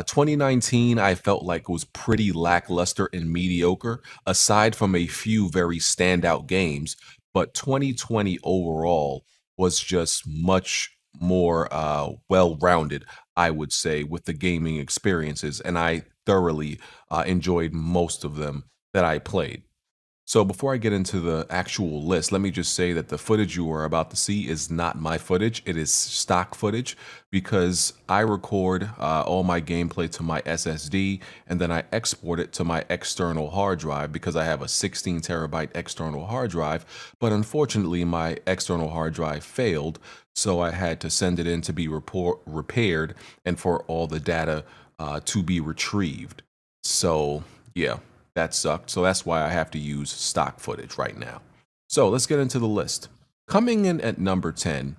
2019, I felt like was pretty lackluster and mediocre, aside from a few very standout games. But 2020 overall was just much more well-rounded, I would say, with the gaming experiences, and I thoroughly enjoyed most of them that I played. So before I get into the actual list, let me just say that the footage you are about to see is not my footage. It is stock footage because I record all my gameplay to my SSD and then I export it to my external hard drive because I have a 16 terabyte external hard drive. But unfortunately, my external hard drive failed, so I had to send it in to be repaired and for all the data to be retrieved. So yeah, that sucked. So that's why I have to use stock footage right now. So let's get into the list. Coming in at number 10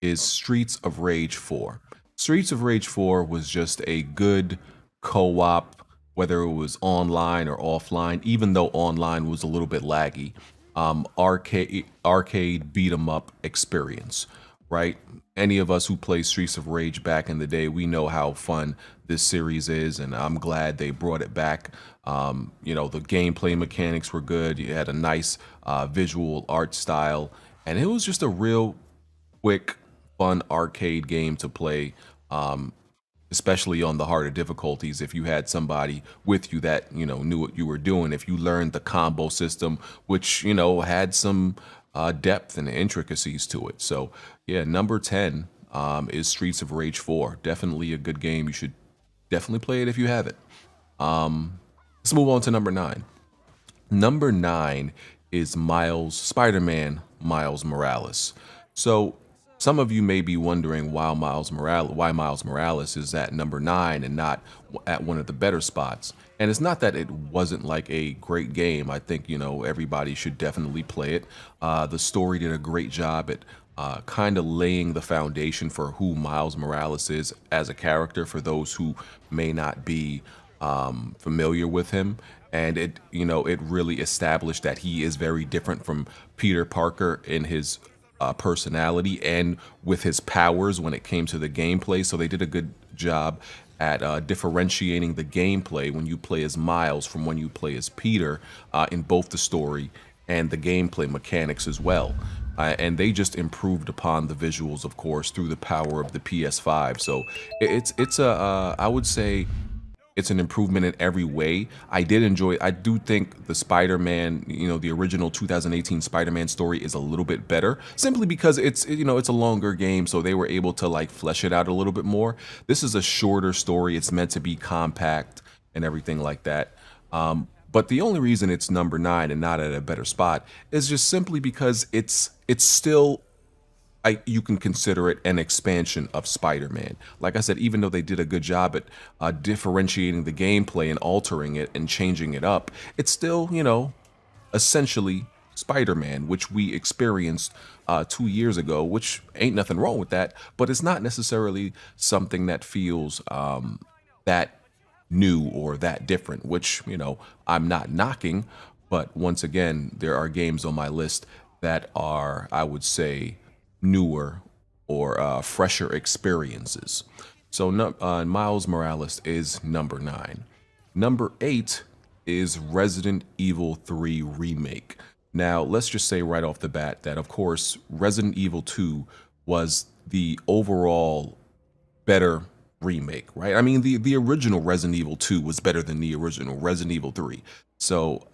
is Streets of Rage 4. Streets of Rage 4 was just a good co-op, whether it was online or offline, even though online was a little bit laggy. Arcade beat 'em up experience, right? Any of us who played Streets of Rage back in the day, we know how fun this series is, and I'm glad they brought it back. The gameplay mechanics were good. You had a nice visual art style, and it was just a real quick, fun arcade game to play. Especially on the harder difficulties, if you had somebody with you that knew what you were doing, if you learned the combo system, which had some depth and intricacies to it. So yeah, number 10 is Streets of Rage 4. Definitely a good game. You should definitely play it if you have it. Let's move on to number 9. Number 9 is Spider-Man Miles Morales. So some of you may be wondering why Miles Morales is at number 9 and not at one of the better spots. And it's not that it wasn't like a great game. I think, everybody should definitely play it. The story did a great job at kind of laying the foundation for who Miles Morales is as a character for those who may not be familiar with him. And it really established that he is very different from Peter Parker in his personality and with his powers when it came to the gameplay. So they did a good job at differentiating the gameplay when you play as Miles from when you play as Peter in both the story and the gameplay mechanics as well. And they just improved upon the visuals, of course, through the power of the PS5. So I would say it's an improvement in every way. I do think the Spider-Man, the original 2018 Spider-Man story is a little bit better, simply because it's a longer game, so they were able to like flesh it out a little bit more. This is a shorter story. It's meant to be compact and everything like that. But the only reason it's number 9 and not at a better spot is just simply because it's still, you can consider it an expansion of Spider-Man. Like I said, even though they did a good job at differentiating the gameplay and altering it and changing it up, it's still, essentially Spider-Man, which we experienced 2 years ago, which ain't nothing wrong with that, but it's not necessarily something that feels that new or that different, which, I'm not knocking. But once again, there are games on my list that are, I would say, newer or fresher experiences. So Miles Morales is number 9. Number 8 is Resident Evil 3 Remake. Now, let's just say right off the bat that, of course, Resident Evil 2 was the overall better remake, right? I mean, the original Resident Evil 2 was better than the original Resident Evil 3. So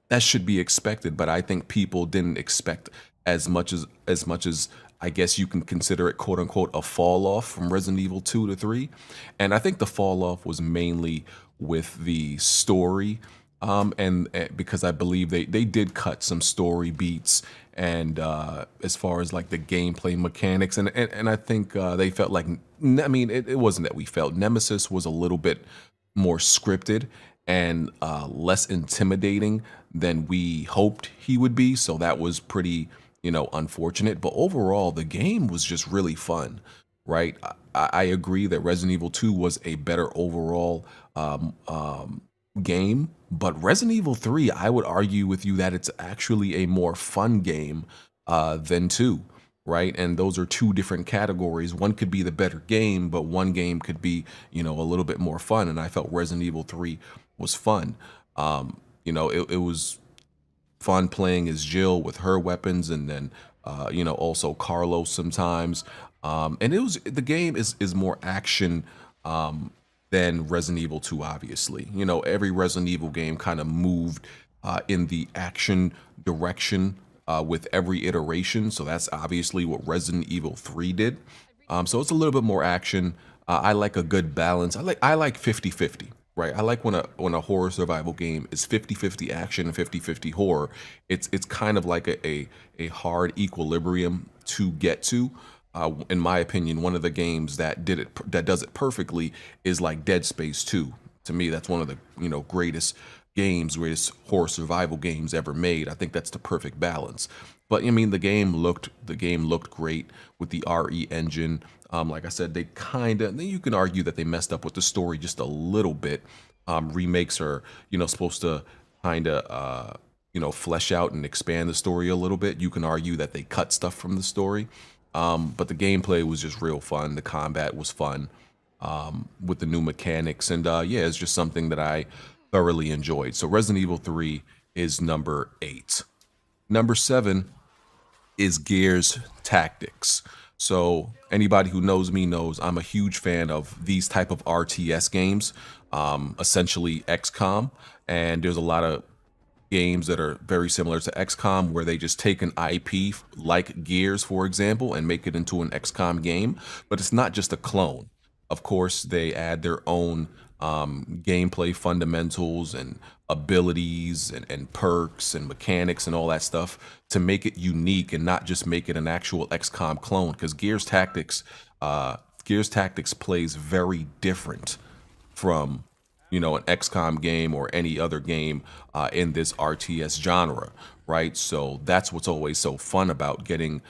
that should be expected, but I think people didn't expect as much as I guess you can consider it, quote unquote, a fall off from Resident Evil 2 to 3. And I think the fall off was mainly with the story. And because I believe they did cut some story beats and as far as like the gameplay mechanics, and I think they felt like, I mean, it wasn't that we felt Nemesis was a little bit more scripted and less intimidating than we hoped he would be. So that was pretty, unfortunate. But overall, the game was just really fun, right? I agree that Resident Evil 2 was a better overall game, but Resident Evil 3, I would argue with you that it's actually a more fun game than 2. right? And those are two different categories. One could be the better game, but one game could be, a little bit more fun. And I felt Resident Evil 3 was fun. It was fun playing as Jill with her weapons, and then also Carlos sometimes. And the game is more action than Resident Evil 2. Obviously, every Resident Evil game kind of moved in the action direction with every iteration. So that's obviously what Resident Evil 3 did. So it's a little bit more action. I like a good balance. I like 50-50. Right. I like when a horror survival game is 50-50 action and 50-50 horror. It's kind of like a hard equilibrium to get to. In my opinion, one of the games that does it perfectly is like Dead Space 2. To me, that's one of the greatest horror survival games ever made. I think that's the perfect balance. But I mean, the game looked great with the RE engine. Like I said, you can argue that they messed up with the story just a little bit. Remakes are, supposed to kind of, flesh out and expand the story a little bit. You can argue that they cut stuff from the story. But the gameplay was just real fun. The combat was fun with the new mechanics. And yeah, it's just something that I thoroughly enjoyed. So Resident Evil 3 is number 8. Number 7 is Gears Tactics. So anybody who knows me knows I'm a huge fan of these type of RTS games, essentially XCOM. And there's a lot of games that are very similar to XCOM where they just take an IP like Gears, for example, and make it into an XCOM game. But it's not just a clone. Of course, they add their own gameplay fundamentals and abilities and perks and mechanics and all that stuff to make it unique and not just make it an actual XCOM clone. Because Gears Tactics plays very different from an XCOM game or any other game in this RTS genre, right? So that's what's always so fun about getting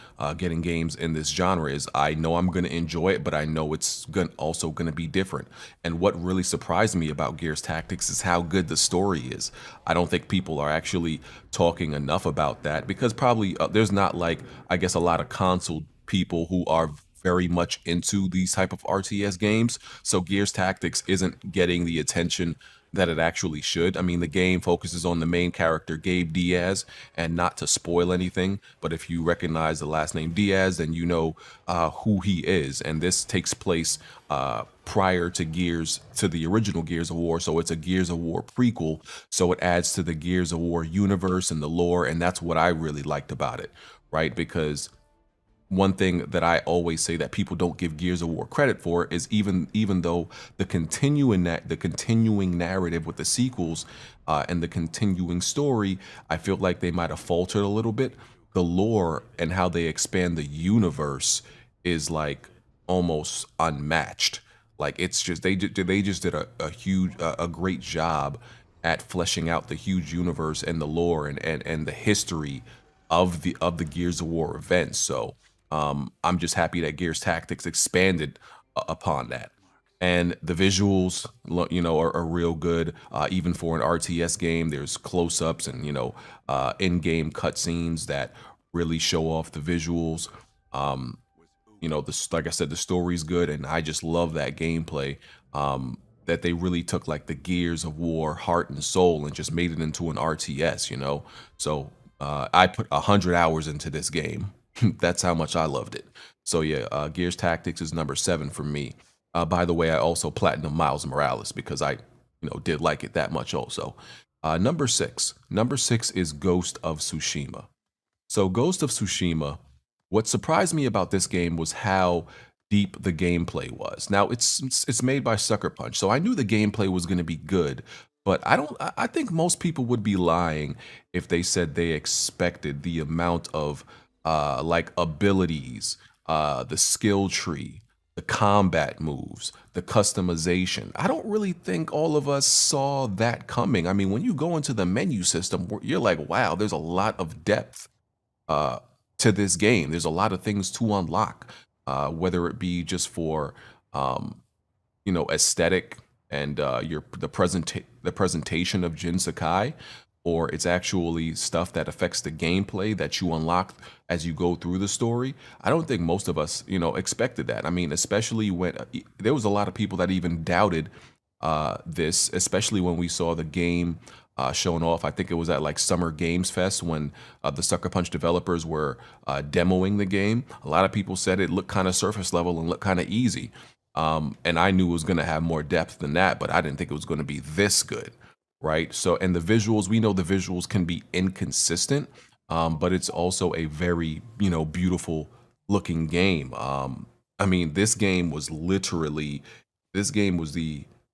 games in this genre is I know I'm going to enjoy it, but I know it's also going to be different. And what really surprised me about Gears Tactics is how good the story is. I don't think people are actually talking enough about that because probably there's not like, I guess, a lot of console people who are very much into these type of RTS games. So Gears Tactics isn't getting the attention that it actually should. I mean, the game focuses on the main character, Gabe Diaz, and not to spoil anything, but if you recognize the last name Diaz, then you know who he is. And this takes place prior to the original Gears of War. So it's a Gears of War prequel. So it adds to the Gears of War universe and the lore. And that's what I really liked about it, right? Because one thing that I always say that people don't give Gears of War credit for is even though the continuing narrative with the sequels and the continuing story, I feel like they might have faltered a little bit. The lore and how they expand the universe is like almost unmatched. Like it's just they just did a great job at fleshing out the huge universe and the lore and the history of the Gears of War events. So I'm just happy that Gears Tactics expanded upon that. And the visuals, are real good. Even for an RTS game, there's close-ups and in-game cutscenes that really show off the visuals. Like I said, the story's good, and I just love that gameplay. That they really took like the Gears of War heart and soul and just made it into an RTS. So I put 100 hours into this game. That's how much I loved it. So yeah, Gears Tactics is number 7 for me. By the way, I also platinum Miles Morales because I, did like it that much also. Number 6. Number 6 is Ghost of Tsushima. So Ghost of Tsushima, what surprised me about this game was how deep the gameplay was. Now it's made by Sucker Punch, so I knew the gameplay was going to be good, but I think most people would be lying if they said they expected the amount of like abilities, the skill tree, the combat moves, the customization. I don't really think all of us saw that coming. I mean, when you go into the menu system, you're like, wow, there's a lot of depth uh, to this game. There's a lot of things to unlock, whether it be just for aesthetic and the presentation of Jin Sakai. or it's actually stuff that affects the gameplay that you unlock as you go through the story. I don't think most of us, expected that. I mean, especially when there was a lot of people that even doubted this, especially when we saw the game shown off. I think it was at like Summer Games Fest when the Sucker Punch developers were demoing the game. A lot of people said it looked kind of surface level and looked kind of easy. And I knew it was going to have more depth than that, but I didn't think it was going to be this good, right? So, and the visuals, we know the visuals can be inconsistent, but it's also a very, beautiful looking game. I mean, this game was the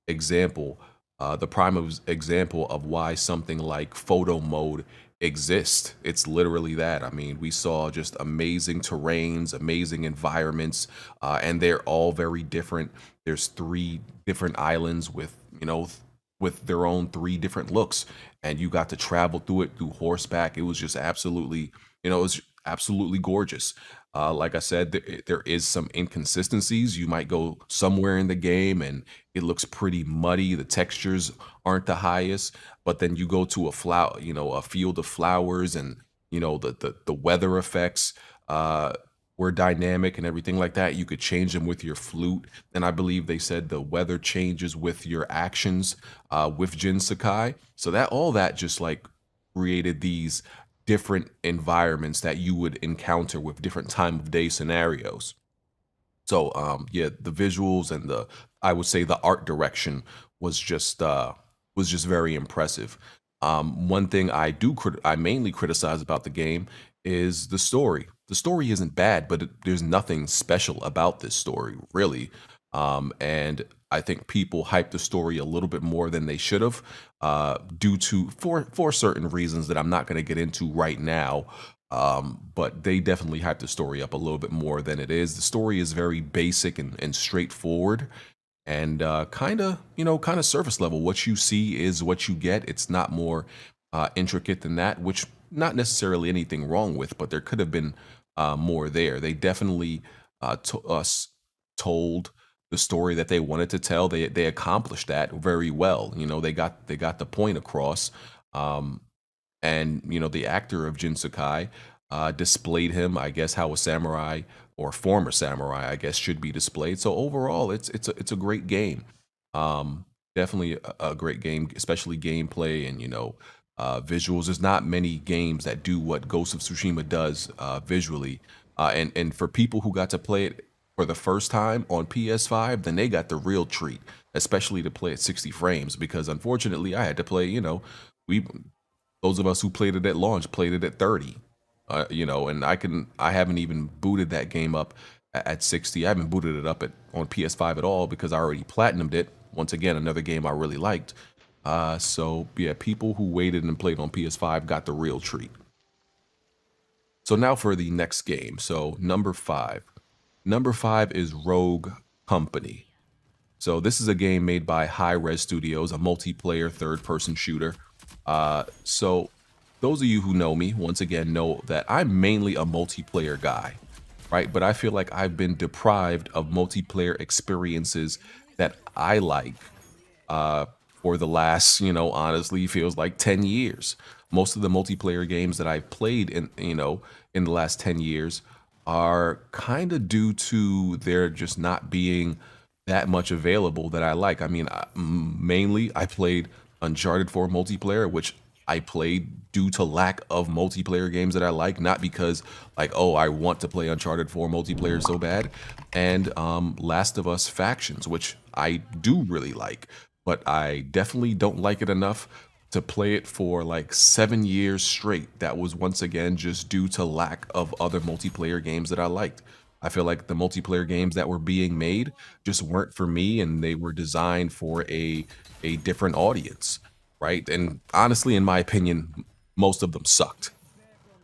example, the prime example of why something like photo mode exists. It's literally that. I mean, we saw just amazing terrains, amazing environments, and they're all very different. There's three different islands with, with their own three different looks, and you got to travel through it through horseback. It was just absolutely, it was absolutely gorgeous. Like I said, there is some inconsistencies. You might go somewhere in the game and it looks pretty muddy. The textures aren't the highest, but then you go to a field of flowers, and the weather effects were dynamic and everything like that. You could change them with your flute, and I believe they said the weather changes with your actions with Jin Sakai. So that all that just like created these different environments that you would encounter with different time of day scenarios. So yeah, the visuals and the I would say the art direction was just very impressive. One thing I mainly criticize about the game is the story. The story isn't bad, but there's nothing special about this story, really. And I think people hype the story a little bit more than they should have, due to for certain reasons that I'm not going to get into right now. But they definitely hype the story up a little bit more than it is. The story is very basic and straightforward, and kind of surface level. What you see is what you get. It's not more intricate than that, which not necessarily anything wrong with, but there could have been more there. They definitely to us told the story that they wanted to tell. They accomplished that very well. They got the point across. And the actor of Jin Sakai displayed him, I guess, how a samurai or former samurai, I guess, should be displayed. So overall, it's a great game. Definitely a great game, especially gameplay and visuals. There's not many games that do what Ghost of Tsushima does visually, and for people who got to play it for the first time on PS5, then they got the real treat, especially to play at 60 frames. Because unfortunately, I had to play. We those of us who played it at launch played it at 30. And I haven't even booted that game up at 60. I haven't booted it up on PS5 at all because I already platinumed it. Once again, another game I really liked. So yeah, people who waited and played on PS5 got the real treat. So now for the next game. So number 5. Number 5 is Rogue Company. So this is a game made by Hi-Rez Studios, a multiplayer third-person shooter. So those of you who know me, once again, know that I'm mainly a multiplayer guy, right? But I feel like I've been deprived of multiplayer experiences that I like for the last, honestly, feels like 10 years. Most of the multiplayer games that I've played in the last 10 years are kind of due to there just not being that much available that I like. I mean, mainly I played Uncharted 4 multiplayer, which I played due to lack of multiplayer games that I like, not because like, oh, I want to play Uncharted 4 multiplayer so bad. And Last of Us Factions, which I do really like, but I definitely don't like it enough to play it for like 7 years straight. That was once again just due to lack of other multiplayer games that I liked. I feel like the multiplayer games that were being made just weren't for me, and they were designed for a different audience, right? And honestly, in my opinion, most of them sucked.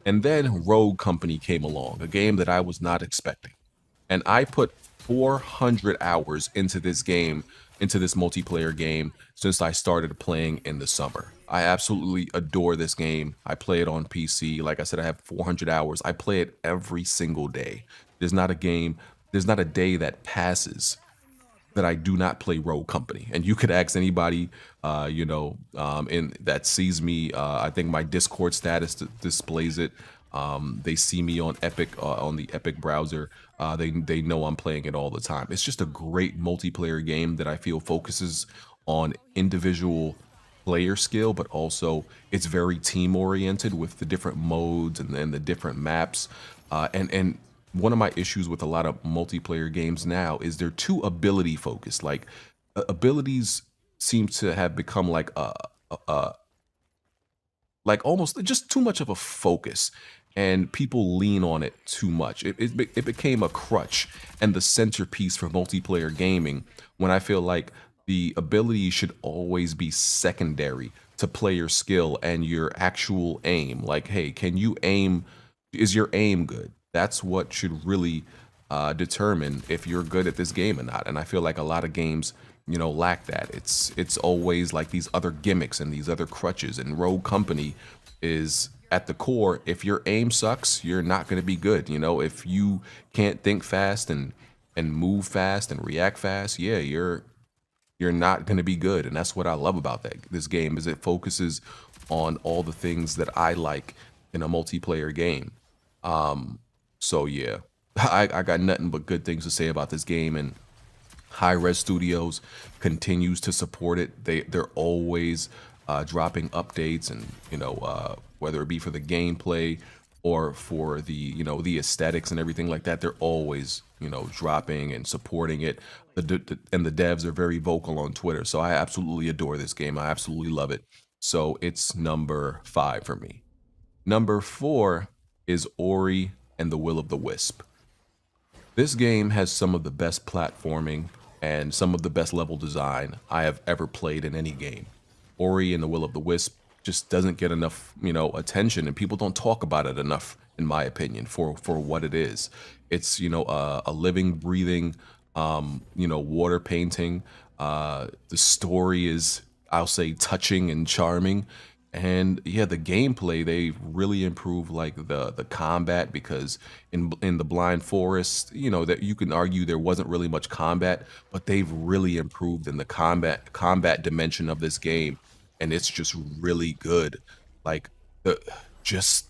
And then Rogue Company came along, a game that I was not expecting. And I put 400 hours into this game, into this multiplayer game, since I started playing in the summer. I absolutely adore this game. I play it on PC. Like I said, I have 400 hours. I play it every single day. There's not a day that passes that I do not play Rogue Company. And you could ask anybody, in that sees me. I think my Discord status displays it. They see me on Epic on the Epic browser. They know I'm playing it all the time. It's just a great multiplayer game that I feel focuses on individual player skill, but also it's very team oriented with the different modes and the different maps. And one of my issues with a lot of multiplayer games now is they're too ability focused. Like abilities seem to have become like a like almost just too much of a focus, and people lean on it too much. It became a crutch and the centerpiece for multiplayer gaming, when I feel like the ability should always be secondary to player skill and your actual aim. Like, hey, can you aim? Is your aim good? That's what should really determine if you're good at this game or not. And I feel like a lot of games, lack that. It's always like these other gimmicks and these other crutches. And Rogue Company is at the core. If your aim sucks, you're not going to be good. If you can't think fast and move fast and react fast, yeah, you're not going to be good. And that's what I love about this game, is it focuses on all the things that I like in a multiplayer game. So yeah, I got nothing but good things to say about this game, and Hi-Rez Studios continues to support it. They're always dropping updates, and whether it be for the gameplay or for the aesthetics and everything like that, they're always dropping and supporting it. And the devs are very vocal on Twitter, so I absolutely adore this game. I absolutely love it. So it's number 5 for me. Number 4 is Ori and the Will of the Wisp. This game has some of the best platforming and some of the best level design I have ever played in any game. Ori and the Will of the Wisp just doesn't get enough, attention, and people don't talk about it enough, in my opinion, for what it is. It's, a living, breathing, water painting. The story is, I'll say, touching and charming. And yeah, the gameplay, they really improved like the combat, because in the Blind Forest, that you can argue there wasn't really much combat, but they've really improved in the combat dimension of this game, and it's just really good. Like the just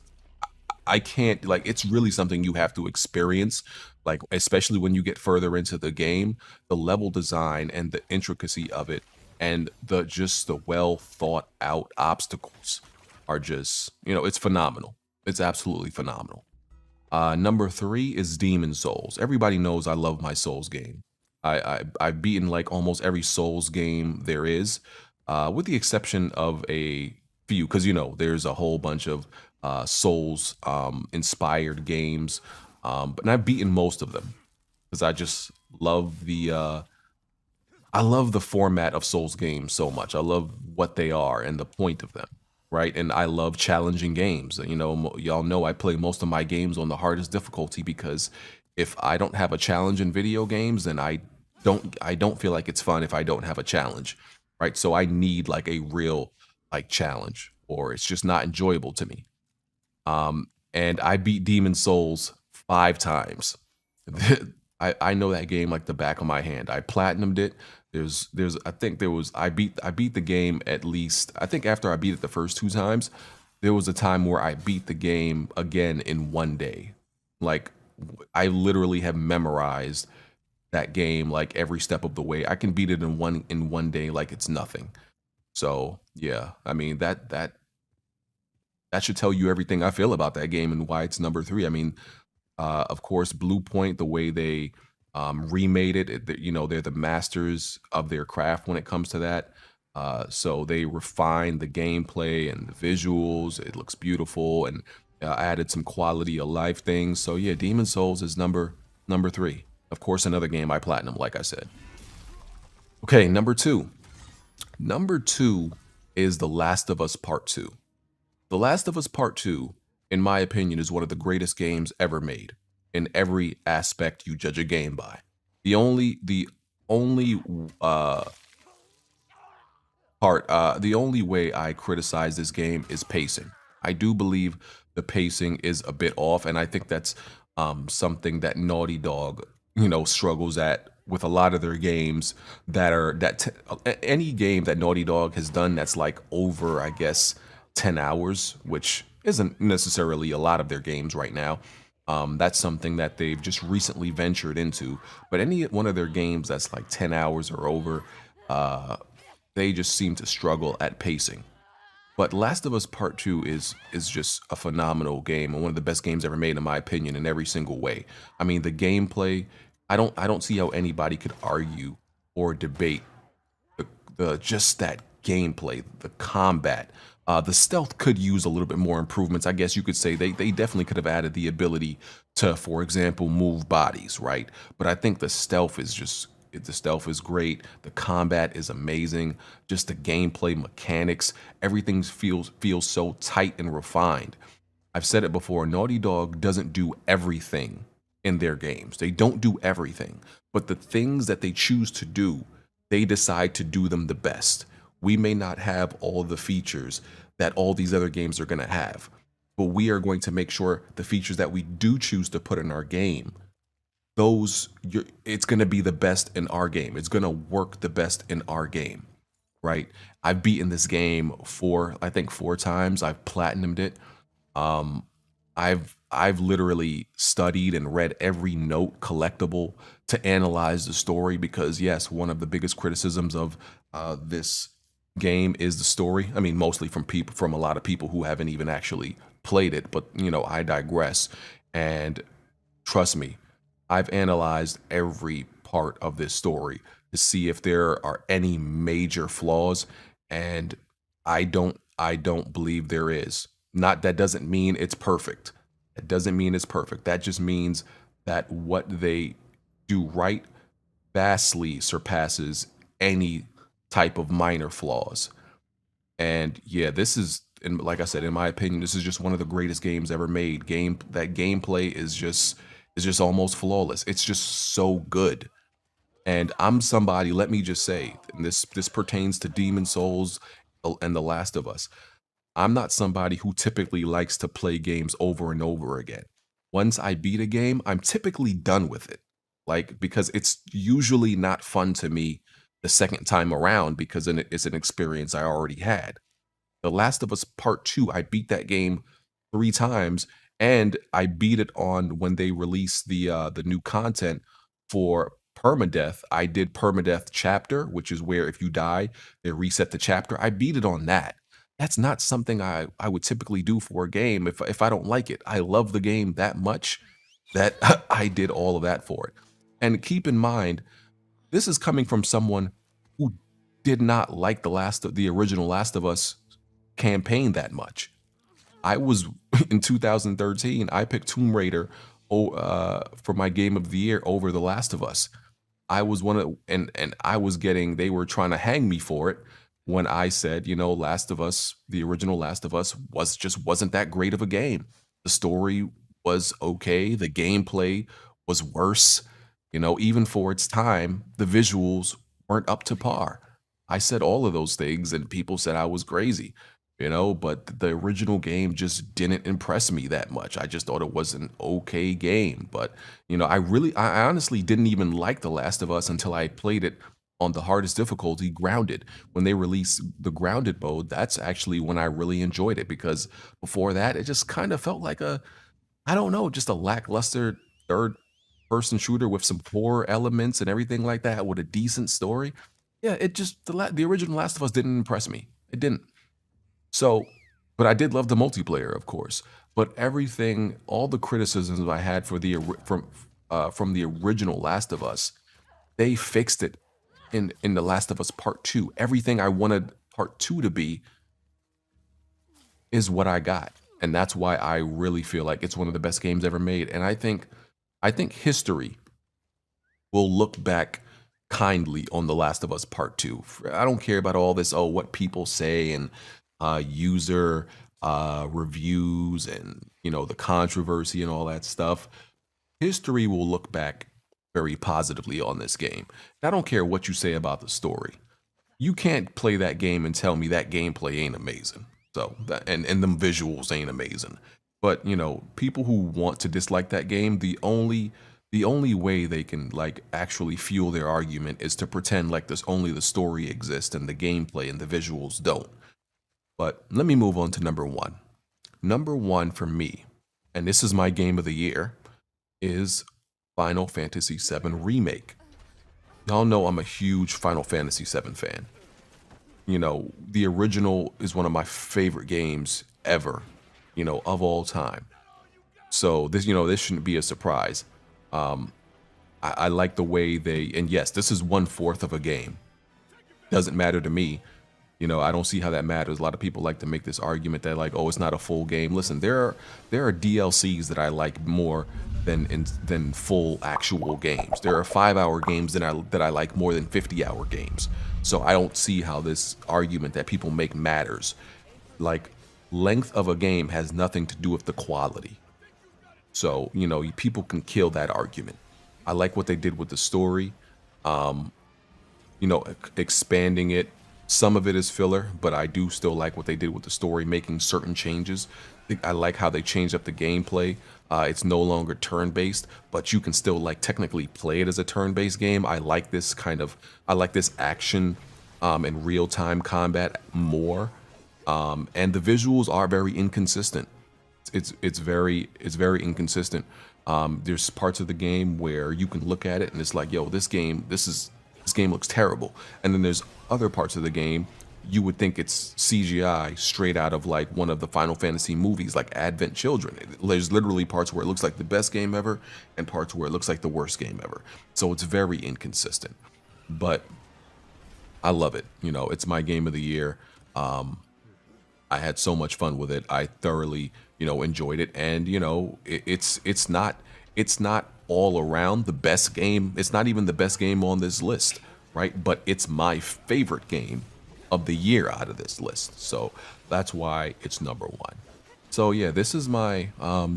I can't, like, it's really something you have to experience, like especially when you get further into the game. The level design and the intricacy of it, and the well thought out obstacles are just, it's phenomenal. It's absolutely phenomenal. Number 3 is Demon Souls. Everybody knows I love my Souls game. I've beaten like almost every Souls game there is, with the exception of a few, because there's a whole bunch of Souls inspired games, but I've beaten most of them because I just love I love the format of Souls games so much. I love what they are and the point of them, right? And I love challenging games. Y'all know I play most of my games on the hardest difficulty, because if I don't have a challenge in video games, then I don't feel like it's fun if I don't have a challenge, right? So I need like a real like challenge, or it's just not enjoyable to me. And I beat Demon Souls 5 times. I know that game like the back of my hand. I platinumed it. I think there was I beat the game, at least I think after I beat it the first 2 times, there was a time where I beat the game again in 1 day. Like I literally have memorized that game like every step of the way. I can beat it in one day like it's nothing. So yeah, I mean that should tell you everything I feel about that game and why it's number 3. I mean, of course, Blue Point, the way they remade they're the masters of their craft when it comes to that. So they refined the gameplay and the visuals. It looks beautiful, and added some quality of life things. So yeah, Demon Souls is number 3. Of course, another game I platinum, like I said. Okay, number 2. Number 2 is The Last of Us Part 2. The Last of Us Part 2, in my opinion, is one of the greatest games ever made in every aspect you judge a game by. The only way I criticize this game is pacing. I do believe the pacing is a bit off, and I think that's something that Naughty Dog, struggles at with a lot of their games that are any game that Naughty Dog has done that's like over, I guess, 10 hours, which isn't necessarily a lot of their games right now. That's something that they've just recently ventured into. But any one of their games that's like 10 hours or over, uh, they just seem to struggle at pacing. But Last of Us Part 2 is just a phenomenal game and one of the best games ever made in my opinion in every single way. I mean, the gameplay, I don't see how anybody could argue or debate the just that gameplay, the combat. The stealth could use a little bit more improvements. I guess you could say they definitely could have added the ability to, for example, move bodies, right? But I think the stealth is great. The combat is amazing. Just the gameplay mechanics, everything feels so tight and refined. I've said it before, Naughty Dog doesn't do everything in their games. They don't do everything, but the things that they choose to do, they decide to do them the best. We may not have all the features that all these other games are going to have, but we are going to make sure the features that we do choose to put in our game, it's going to be the best in our game. It's going to work the best in our game, right? I've beaten this game I think four times. I've platinumed it. Um, I've literally studied and read every note collectible to analyze the story because yes, one of the biggest criticisms of this game is the story. I mean, mostly from a lot of people who haven't even actually played it, but I digress. And trust me, I've analyzed every part of this story to see if there are any major flaws, and I don't believe there is. Not that doesn't mean it's perfect. It doesn't mean it's perfect. That just means that what they do right vastly surpasses any type of minor flaws. And yeah, this is, and like I said, in my opinion, this is just one of the greatest games ever made. That gameplay is just almost flawless. It's just so good. And I'm somebody, let me just say, and this pertains to Demon Souls and The Last of Us. I'm not somebody who typically likes to play games over and over again. Once I beat a game, I'm typically done with it. Like, because it's usually not fun to me the second time around because it's an experience I already had. The Last of Us Part 2, I beat that game three times, and I beat it on when they released the new content for permadeath. I did permadeath chapter, which is where if you die, they reset the chapter. I beat it on that. That's not something I would typically do for a game if I don't like it. I love the game that much that I did all of that for it. And keep in mind, this is coming from someone who did not like the original Last of Us campaign that much. I was in 2013. I picked Tomb Raider for my game of the year over The Last of Us. I was one of, and I was getting. They were trying to hang me for it when I said, Last of Us, the original Last of Us, wasn't that great of a game. The story was okay. The gameplay was worse. Even for its time, the visuals weren't up to par. I said all of those things, and people said I was crazy. But the original game just didn't impress me that much. I just thought it was an okay game. But, I honestly didn't even like The Last of Us until I played it on the hardest difficulty, Grounded. When they released the Grounded mode, that's actually when I really enjoyed it because before that, it just kind of felt like I don't know, just a lackluster third person shooter with some horror elements and everything like that with a decent story. Yeah, it just, the original Last of Us didn't impress me. It didn't. So, but I did love the multiplayer, of course. But everything, all the criticisms I had from the original Last of Us, they fixed it in the Last of Us Part 2. Everything I wanted Part 2 to be is what I got. And that's why I really feel like it's one of the best games ever made. And I think history will look back kindly on The Last of Us Part 2. I don't care about all this, what people say and user reviews and, the controversy and all that stuff. History will look back very positively on this game. And I don't care what you say about the story. You can't play that game and tell me that gameplay ain't amazing. So and them visuals ain't amazing. But people who want to dislike that game, the only the only way they can like actually fuel their argument is to pretend like there's only the story exists and the gameplay and the visuals don't. But let me move on to number one. Number one for me, and this is my game of the year, is Final Fantasy VII Remake. Y'all know I'm a huge Final Fantasy VII fan. You know, the original is one of my favorite games ever, you know, of all time. So this, you know, this shouldn't be a surprise. I like the way they, and yes, this is 1/4 of a game. Doesn't matter to me. You know, I don't see how that matters. A lot of people like to make this argument that like, oh, it's not a full game. Listen, there are DLCs that I like more than full actual games. There are 5-hour games that I like more than 50-hour games. So I don't see how this argument that people make matters. Like, length of a game has nothing to do with the quality. So, you know, people can kill that argument. I like what they did with the story. You know, expanding it. Some of it is filler, but I do still like what they did with the story, making certain changes. I like how they changed up the gameplay. It's no longer turn-based, but you can still like technically play it as a turn-based game. I like this action and real-time combat more. And the visuals are very inconsistent. It's very inconsistent. There's parts of the game where you can look at it and it's like, yo, this game looks terrible. And then there's other parts of the game you would think it's CGI straight out of like one of the Final Fantasy movies, like Advent Children. There's literally parts where it looks like the best game ever and parts where it looks like the worst game ever. So it's very inconsistent, but I love it. You know, it's my game of the year. I had so much fun with it. I thoroughly, you know, enjoyed it. And, you know, it's not all around the best game. It's not even the best game on this list, right? But it's my favorite game of the year out of this list. So that's why it's number one. So yeah, this is my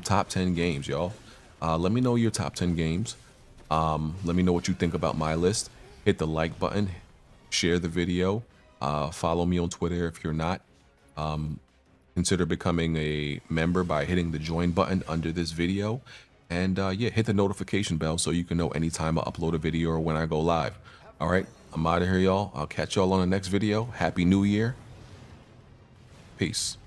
top 10 games, y'all. Let me know your top 10 games. Let me know what you think about my list. Hit the like button, share the video, follow me on Twitter if you're not. Consider becoming a member by hitting the join button under this video. And yeah, hit the notification bell so you can know anytime I upload a video or when I go live. All right, I'm out of here, y'all. I'll catch y'all on the next video. Happy New Year. Peace.